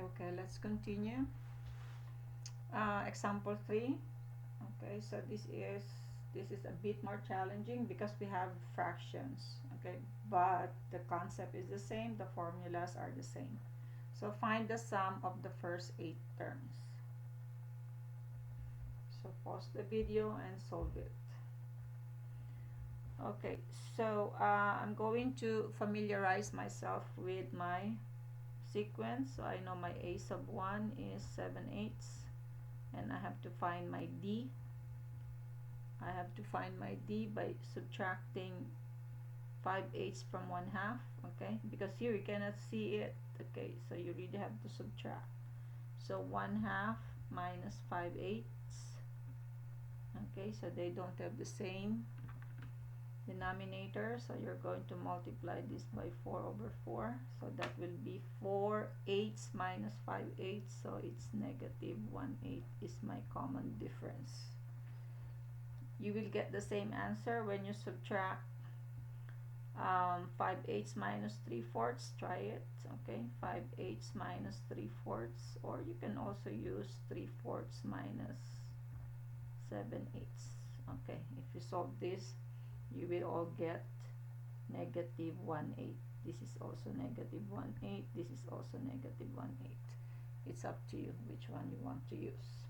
Okay, let's continue. Example 3. Okay, so this is a bit more challenging because we have fractions. Okay, but the concept is the same, the formulas are the same. So find the sum of the first 8 terms. So pause the video and solve it. Okay, so I'm going to familiarize myself with my sequence. So I know my a sub 1 is 7/8, and I have to find my d. I have to find my d by subtracting 5/8 from 1/2. Okay, because here you cannot see it. Okay, so you really have to subtract. So 1/2 minus 5/8. Okay, so they don't have the same denominator, so you're going to multiply this by 4/4, so that will be 4/8 minus 5/8, so it's negative 1/8 is my common difference. You will get the same answer when you subtract 5/8 minus 3/4. Try it. Okay, 5/8 minus 3/4, or you can also use 3/4 minus 7/8. Okay, if you solve this, you will all get negative 1/8. This is also negative 1/8. This is also negative 1/8. It's up to you which one you want to use.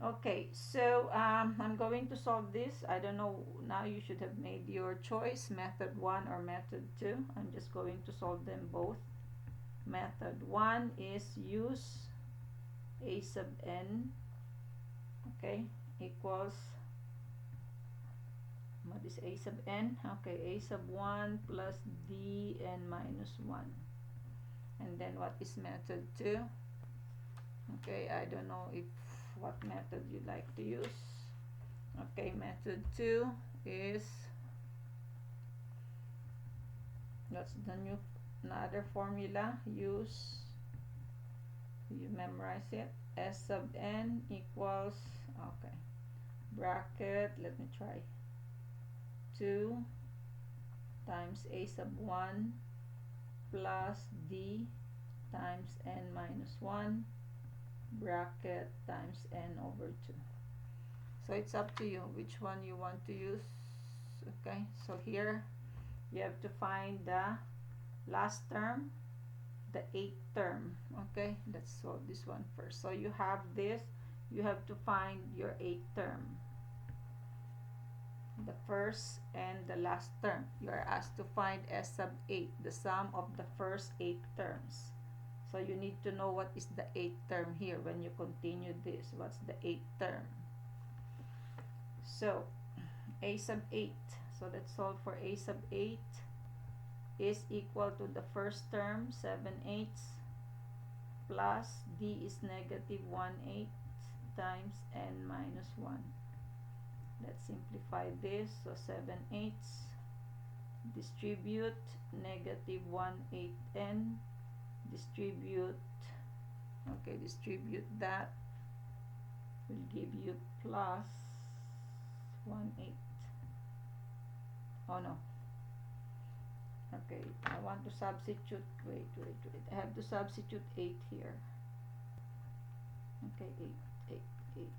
Okay, so I'm going to solve this. I don't know, now you should have made your choice, method 1 or method 2. I'm just going to solve them both. Method 1 is use a sub n, okay, equals, what is a sub n? Okay, a sub 1 plus dn minus 1. And then what is method 2? Okay, I don't know if what method you like to use. Okay, method 2 is, that's the new, another formula. Use, you memorize it, s sub n equals, okay, bracket, let me try, 2 times a sub 1 plus d times n minus 1 bracket times n over 2. So it's up to you which one you want to use. Okay, so here you have to find the last term, the 8th term. Okay, let's solve this one first. So you have this, you have to find your 8th term, the first and the last term. You are asked to find s sub 8, the sum of the first 8 terms. So you need to know what is the 8th term here when you continue this. What's the 8th term? So a sub 8, so let's solve for a sub 8 is equal to the first term 7/8 plus d is negative 1/8 times n minus 1. Let's simplify this. So 7/8 distribute negative 1/8 n, distribute, okay, distribute that, will give you plus 1/8. Oh no, okay, I want to substitute, wait, I have to substitute 8 here. Okay, 8.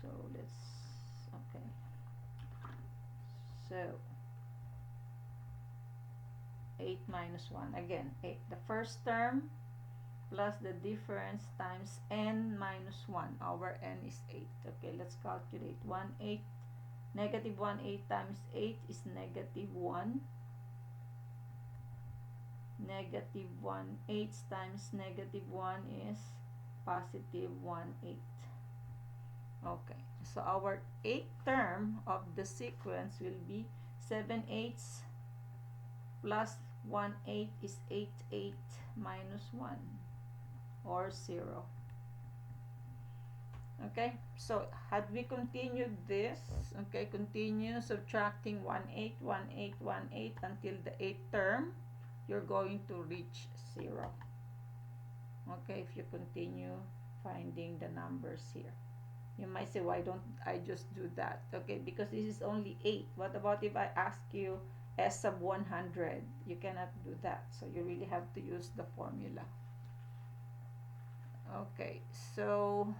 So let's, okay, so 8 minus 1, again 8, the first term plus the difference times n minus 1. Our n is 8. Okay, let's calculate. 1/8, negative 1/8 times 8 is negative 1. Negative 1/8 times negative 1 is positive 1/8. Okay, so our 8th term of the sequence will be 7/8 plus 1/8 is 8/8 minus 1, or 0. Okay, so had we continued this, okay, continue subtracting 1/8, 1/8, 1/8 until the 8th term, you're going to reach 0. Okay, if you continue finding the numbers here. You might say, why don't I just do that? Okay, because this is only 8. What about if I ask you S sub 100. You cannot do that. So you really have to use the formula. Okay, so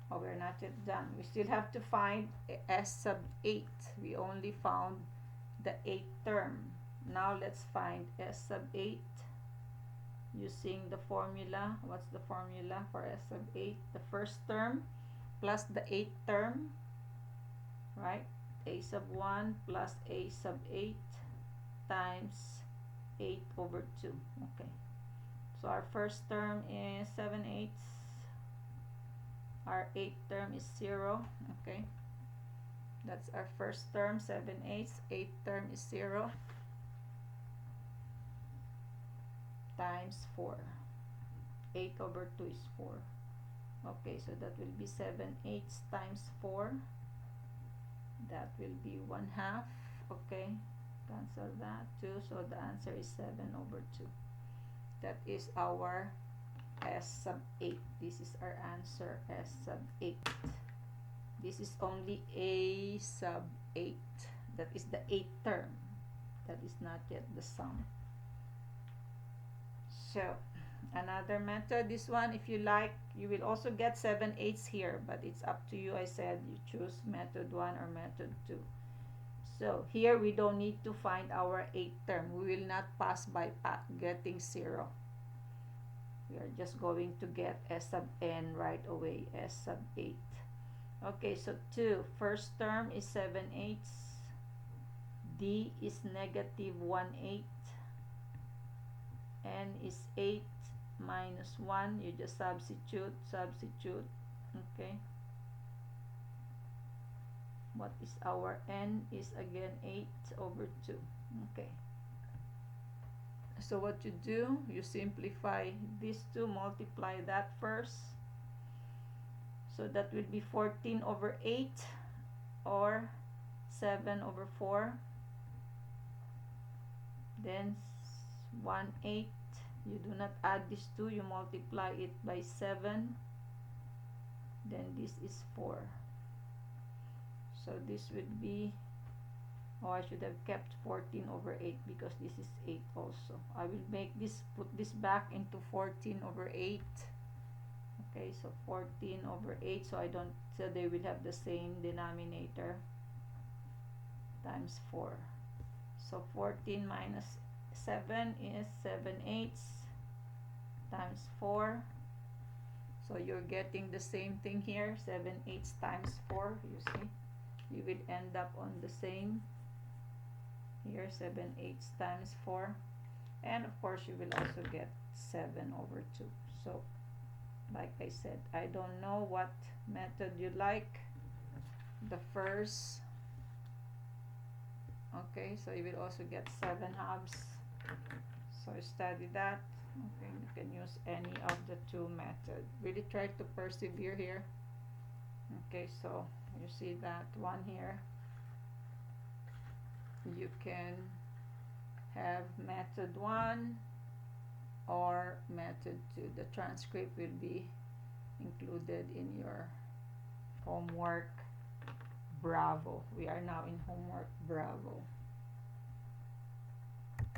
we're not yet done. We still have to find S sub 8. We only found the 8th term. Now let's find S sub 8 using the formula. What's the formula for S sub 8? The first term plus the 8th term, right? A sub 1 plus A sub 8 times 8 over 2. Okay. So our first term is 7/8. Our 8th term is 0. Okay. That's our first term, 7/8. 8th term is 0 times 4. 8 over 2 is 4. Okay, so that will be 7/8 times 4. That will be 1/2. Okay, cancel that 2. So the answer is 7 over 2. That is our S sub 8. This is our answer, S sub 8. This is only A sub 8. That is the 8th term. That is not yet the sum. So another method, this one, if you like, you will also get 7/8 here, but it's up to you. I said you choose method 1 or method 2. So here we don't need to find our 8th term. We will not pass by getting 0. We are just going to get S sub n right away, S sub 8. Okay, so 2. First term is 7/8. D is negative 1/8. N is 8 minus 1. You just substitute. Okay. What is our N? Is again 8 over 2. Okay. So what you do, you simplify these two, multiply that first. So that will be 14 over 8 or 7 over 4. Then 1/8. You do not add these two, you multiply it by 7. Then this is 4. So this would be, I should have kept 14 over 8 because this is 8 also. I will make this, put this back into 14 over 8. Okay, so 14 over 8, so they will have the same denominator, times 4. So 14 minus 7 is 7/8 times 4. So you're getting the same thing here, 7/8 times 4. You see, you will end up on the same here, 7/8 times 4. And of course you will also get 7 over 2. So like I said, I don't know what method you like. The first, okay, so you will also get 7/2. So study that. Okay, you can use any of the two methods. Really try to persevere here. Okay, so you see that one here. You can have method 1 or method 2. The transcript will be included in your homework Bravo. We are now in homework Bravo.